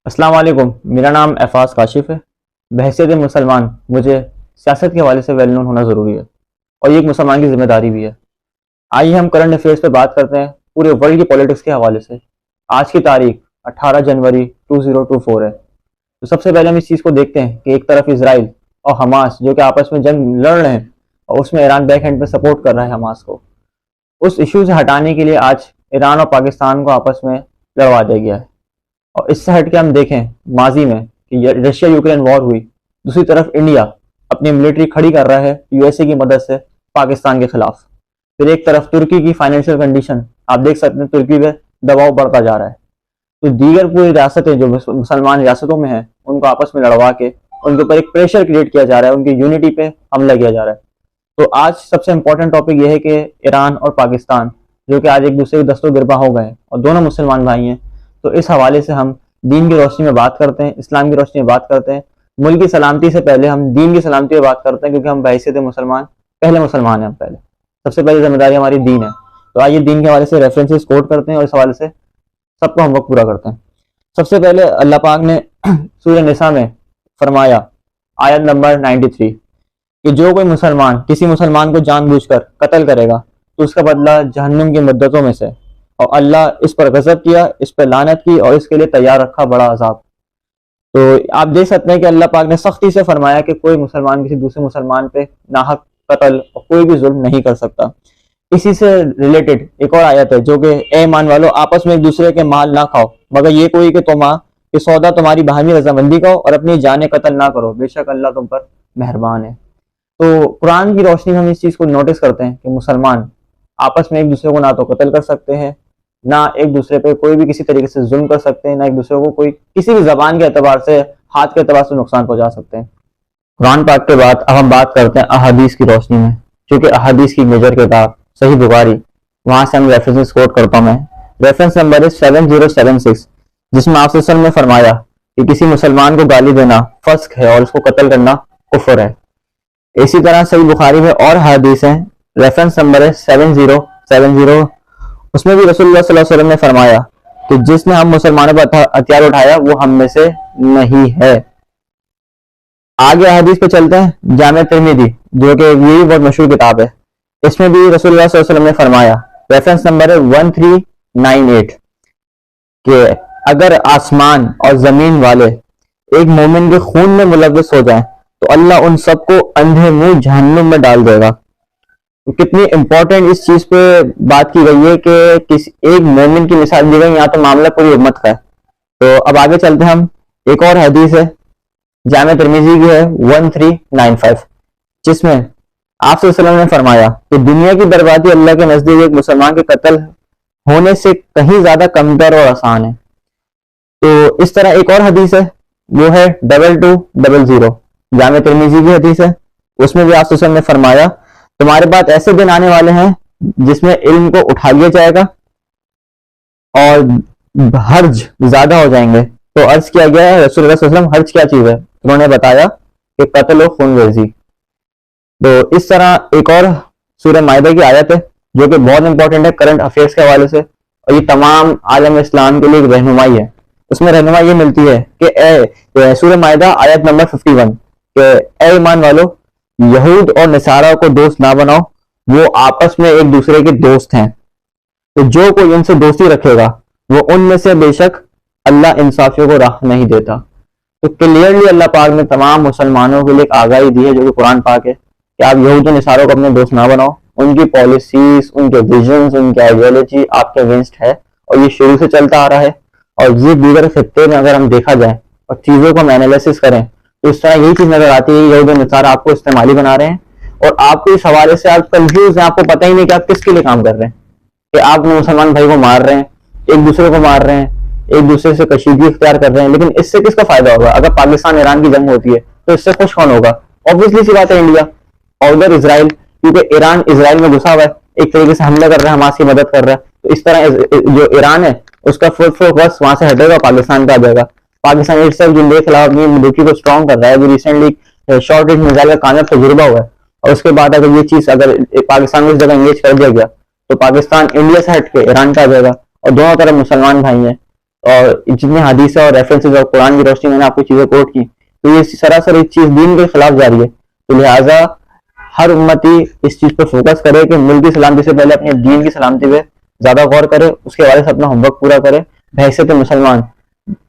अस्सलाम वालेकुम। मेरा नाम एफाज काशिफ है। बहैसियत मुसलमान मुझे सियासत के हवाले से वेल नोन होना ज़रूरी है और ये एक मुसलमान की जिम्मेदारी भी है। आइए हम करंट अफेयर्स पे बात करते हैं पूरे वर्ल्ड की पॉलिटिक्स के हवाले से। आज की तारीख 18 जनवरी 2024 है। तो सबसे पहले हम इस चीज़ को देखते हैं कि एक तरफ इसराइल और हमास जो कि आपस में जंग लड़ रहे हैं और उसमें ईरान बैक हैंड पे सपोर्ट कर रहा है हमास को। उस इशू से हटाने के लिए आज ईरान और पाकिस्तान को आपस में लड़वा दिया गया है। और इससे हट के हम देखें माजी में कि रशिया यूक्रेन वॉर हुई, दूसरी तरफ इंडिया अपनी मिलिट्री खड़ी कर रहा है यूएसए की मदद से पाकिस्तान के खिलाफ। फिर एक तरफ तुर्की की फाइनेंशियल कंडीशन आप देख सकते हैं, तुर्की पे दबाव बढ़ता जा रहा है। तो दीगर पूरी रियासतें जो मुसलमान रियासतों में हैं उनको आपस में लड़वा के उनके ऊपर एक प्रेशर क्रिएट किया जा रहा है, उनकी यूनिटी पे हमला किया जा रहा है। तो आज सबसे इंपॉर्टेंट टॉपिक यह है कि ईरान और पाकिस्तान जो कि आज एक दूसरे के दस्तों गिरबा हो गए और दोनों मुसलमान भाई हैं। तो इस हवाले से हम दीन की रोशनी में बात करते हैं, इस्लाम की रोशनी में बात करते हैं। मुल्क की सलामती से पहले हम दीन की सलामती में बात करते हैं, क्योंकि हम बहैसियत मुसलमान पहले मुसलमान हैं। हम पहले सबसे पहले जिम्मेदारी हमारी दीन है। तो आइए दीन के हवाले से रेफरेंसेस कोट करते हैं और इस हवाले से सबको हम वक्त पूरा करते हैं। सबसे पहले अल्लाह पाक ने सूरह निसा में फरमाया, आयत नंबर 93, कि जो कोई मुसलमान किसी मुसलमान को जानबूझकर कत्ल करेगा तो उसका बदला जहन्नुम की मुद्दतों में से, और अल्लाह इस पर गजब किया, इस पर लानत की और इसके लिए तैयार रखा बड़ा अजाब। तो आप देख सकते हैं कि अल्लाह पाक ने सख्ती से फरमाया कि कोई मुसलमान किसी दूसरे मुसलमान पे नाहक कत्ल और कोई भी जुल्म नहीं कर सकता। इसी से रिलेटेड एक और आयत है जो कि ए ईमान वालों आपस में एक दूसरे के माल ना खाओ, मगर ये कोई कि कि सौदा तुम्हारी बाहमी रजामंदी का हो, और अपनी जाने कत्ल ना करो, बेशक अल्लाह तुम पर मेहरबान है। तो कुरान की रोशनी में हम इस चीज को नोटिस करते हैं कि मुसलमान आपस में एक दूसरे को ना तो कत्ल कर सकते हैं, ना एक दूसरे पे कोई भी किसी तरीके से जुल्म कर सकते हैं, ना एक दूसरे को कोई किसी भी जबान के एतबार से, हाथ के एतबार से नुकसान पहुंचा सकते हैं। कुरान पाक के बाद अब हम बात करते हैं अहादीस की रोशनी में, क्योंकि अहादीस की मेजर किताब सही बुखारी, वहां से हम रेफरेंसेस कोट करता हूं मैं। रेफरेंस नंबर है 7076, जिसमें आप सल्लल्लाहु ने फरमाया कि किसी मुसलमान को गाली देना फस्क है और उसको कत्ल करना कुफर है। इसी तरह सही बुखारी में और हदीस है, रेफरेंस नंबर है 7070, उसमें भी रसूलुल्लाह सल्लल्लाहु अलैहि वसल्लम ने फरमाया कि जिसने हम मुसलमानों पर हथियार उठाया वो हम में से नहीं है। आगे हदीस पे चलते हैं, जामे तिर्मिज़ी जो कि यही बहुत मशहूर किताब है, इसमें भी रसूलुल्लाह सल्लल्लाहु अलैहि वसल्लम ने फरमाया, रेफरेंस नंबर है 1398, कि अगर आसमान और जमीन वाले एक मोमिन के खून में मुलव्वस हो जाएं तो अल्लाह उन सबको अंधे मुंह जहन्नुम में डाल देगा। तो कितनी इंपॉर्टेंट इस चीज पे बात की गई है कि किसी एक मोमिन की मिसाल दी गई, यहाँ तो मामला पूरी उम्मत का है। तो अब आगे चलते हैं हम, एक और हदीस है जामे तिर्मिज़ी की है 1395, जिसमें आप सल्लल्लाहु अलैहि वसल्लम ने फरमाया कि दुनिया की बर्बादी अल्लाह के नजदीक एक मुसलमान के कत्ल होने से कहीं ज्यादा कमतर और आसान है। तो इस तरह एक और हदीस है, वो है 2200, जामे तिर्मिज़ी की हदीस है, उसमें भी आप सल्लल्लाहु अलैहि वसल्लम ने फरमाया तुम्हारे पास ऐसे दिन आने वाले हैं जिसमें इल्म को उठा लिया जाएगा और हर्ज ज्यादा हो जाएंगे। तो अर्ज किया गया है रसूलुल्लाह सल्लल्लाहु अलैहि वसल्लम, हर्ज क्या चीज है? उन्होंने बताया कि कत्ल और खूनरेजी। तो इस तरह एक और सूरह माइदा की आयत है जो कि बहुत इंपॉर्टेंट है करंट अफेयर्स के हवाले से, और ये तमाम आलम इस्लाम के लिए एक रहनुमाई है। उसमें रहनुमाई ये मिलती है कि सूरह माइदा आयत नंबर 51, कि ए ईमान वालों यहूद और नसारा को दोस्त ना बनाओ, वो आपस में एक दूसरे के दोस्त हैं। तो जो कोई इनसे दोस्ती रखेगा वो उनमें से बेशक अल्लाह इंसाफियों को राह नहीं देता। तो क्लियरली अल्लाह पाक ने तमाम मुसलमानों के लिए एक आगाही दी है जो कि कुरान पाक है कि आप यहूद और नसारों को अपने दोस्त ना बनाओ। उनकी पॉलिसीज, उनके विजन्स, उनकी आइडियोलॉजी आपके अगेंस्ट है और ये शुरू से चलता आ रहा है। और ये दीगर खित्ते में अगर हम देखा जाए और चीजों को हम एनालिसिस करें तो इस तरह यही चीज नजर आती है, यहूद और नसारा आपको इस्तेमाली बना रहे हैं और आपको इस हवाले से आप कंफ्यूज हैं, आपको पता ही नहीं कि आप किसके लिए काम कर रहे हैं, कि आप मुसलमान भाई को मार रहे हैं, एक दूसरे को मार रहे हैं, एक दूसरे से कशीदगी इख्तियार कर रहे हैं। लेकिन इससे किसका फायदा होगा? अगर पाकिस्तान ईरान की जंग होती है तो इससे खुश कौन होगा? ऑब्वियसली सी बात है इंडिया, और उधर इसराइल, क्योंकि ईरान इसराइल में घुसा हुआ है, एक तरीके से हमला कर रहा है, हमास की मदद कर रहा है। तो इस तरह जो ईरान है उसका फुल फोकस वहां से हटेगा, पाकिस्तान पे आ जाएगा। पाकिस्तान इस सब जिंदगी के खिलाफ अपनी मुल्की को स्ट्रॉन्ग कर रहा है। अभी रिसेंटली शॉर्ट रेंज मिसाइल का कामयाब तजुर्बा हुआ है, और उसके बाद अगर ये चीज अगर पाकिस्तान में इस जगह एंगेज कर दिया गया तो पाकिस्तान इंडिया से हट के ईरान पे आ जाएगा, और दोनों तरफ मुसलमान भाई हैं। और जितने हदीस और रेफरेंसेज और कुरान की रोशनी मैंने आपको चीजें कोट की, तो ये सरासर एक चीज दीन के खिलाफ जा रही है। तो लिहाजा हर उम्मती इस चीज पर फोकस करे कि मुल्क की सलामती से पहले अपने दीन की सलामती पे ज्यादा गौर करे, उसके हवाले से अपना होमवर्क पूरा करे। बहैसियत मुसलमान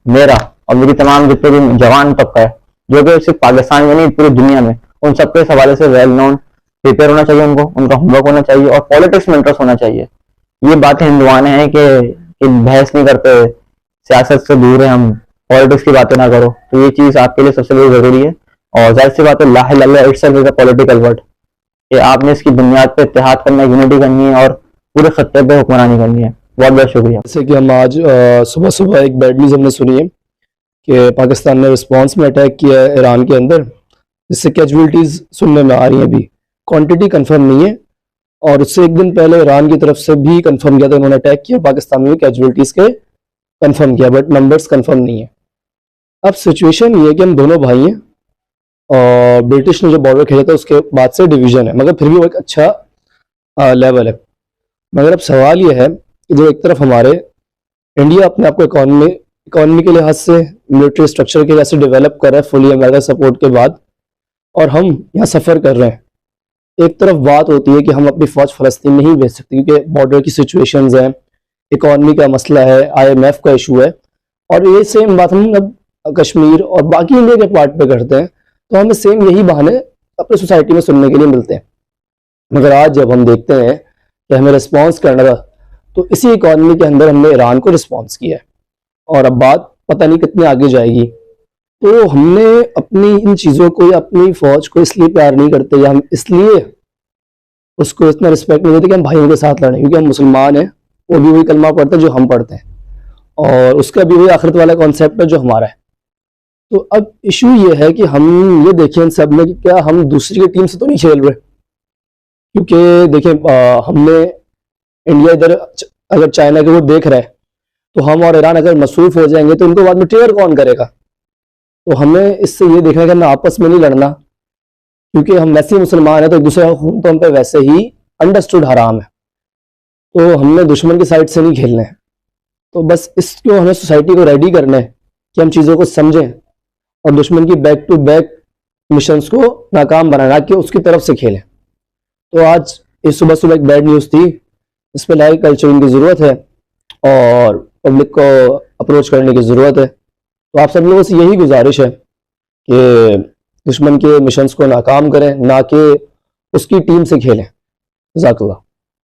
मेरा और मेरी तमाम जितने भी जवान तबका है, जो कि सिर्फ पाकिस्तान में नहीं पूरी दुनिया में, उन सबके इस हवाले से वेल नोन प्रिपेयर होना चाहिए, उनका होमवर्क होना चाहिए और पॉलिटिक्स में इंटरेस्ट होना चाहिए। ये बातें हिंदुआने हैं कि बहस नहीं करते, सियासत से दूर है, हम पॉलिटिक्स की बातें ना करो, तो ये चीज आपके लिए सबसे बड़ी जरूरी है। और जाहिर सी बात है, ला इलाहा इल्लल्लाह itself is a political word, कि आपने इसकी बुनियाद पे इत्तेहाद करना है, यूनिटी करनी है और पूरे खत्ते पे हुक्मरानी करनी है। बहुत बहुत शुक्रिया। जैसे कि हम आज सुबह सुबह एक बैड न्यूज़ हमने सुनी है कि पाकिस्तान ने रिस्पांस में अटैक किया है ईरान के अंदर, जिससे कैजुअलिटीज़ सुनने में आ रही हैं। अभी क्वांटिटी कंफर्म नहीं है, और उससे एक दिन पहले ईरान की तरफ से भी कंफर्म किया था उन्होंने अटैक किया, पाकिस्तान में भी कैजुअलिटीज़ के कंफर्म किया, बट नंबर्स कंफर्म नहीं है। अब सिचुएशन ये है कि हम दोनों भाई हैं और ब्रिटिश ने जो बॉर्डर खेला था उसके बाद से डिवीजन है, मगर फिर भी वो एक अच्छा लेवल है। मगर अब सवाल ये है कि जो एक तरफ हमारे इंडिया अपने आप को इकोनॉमी के लिहाज से, मिलिट्री स्ट्रक्चर के लिहाज से डेवलप कर रहा है फुली अमेरिका सपोर्ट के बाद, और हम यहाँ सफ़र कर रहे हैं। एक तरफ बात होती है कि हम अपनी फ़ौज फ़लस्तीन नहीं भेज सकते क्योंकि बॉर्डर की सिचुएशंस हैं, इकोनॉमी का मसला है, IMF का इशू है, और ये सेम बात हम अब कश्मीर और बाकी इंडिया के पार्ट पे करते हैं, तो हमें सेम यही बहाने अपनी सोसाइटी में सुनने के लिए मिलते हैं। मगर आज जब हम देखते हैं कि हमें रिस्पॉन्स करना था, तो इसी इकोनॉमी के अंदर हमने ईरान को रिस्पॉन्स किया है, और अब बात पता नहीं कितनी आगे जाएगी। तो हमने अपनी इन चीज़ों को या अपनी फ़ौज को इसलिए प्यार नहीं करते, या हम इसलिए उसको इतना रिस्पेक्ट नहीं देते कि हम भाइयों के साथ लड़ें, क्योंकि हम मुसलमान हैं, वो भी वही कलमा पढ़ते हैं जो हम पढ़ते हैं, और उसका भी वही आखिरत वाला कॉन्सेप्ट है जो हमारा है। तो अब इशू ये है कि हम ये देखें इन सब में कि क्या हम दूसरी की टीम से तो नहीं खेल रहे, क्योंकि देखें हमने इंडिया इधर अगर चाइना के वो देख रहा है, तो हम और ईरान अगर मसरूफ हो जाएंगे तो इनको बाद में ट्रिगर कौन करेगा। तो हमें इससे ये देखना है कि हमें आपस में नहीं लड़ना, क्योंकि हम वैसे ही मुसलमान हैं, तो एक दूसरे का खून तो हम पे वैसे ही अंडरस्टूड हराम है, तो हमने दुश्मन की साइड से नहीं खेलना है। तो बस इसको हमें सोसाइटी को रेडी करना है कि हम चीज़ों को समझें और दुश्मन की बैक टू बैक मिशंस को नाकाम बनाना, कि उसकी तरफ से खेलें। तो आज इस सुबह सुबह एक बैड न्यूज़ थी, इस पर लाइव कल्चरिंग की ज़रूरत है और पब्लिक को अप्रोच करने की ज़रूरत है। तो आप सब लोगों से यही गुजारिश है कि दुश्मन के मिशंस को नाकाम करें, ना कि उसकी टीम से खेलें। जज़ाकल्लाह।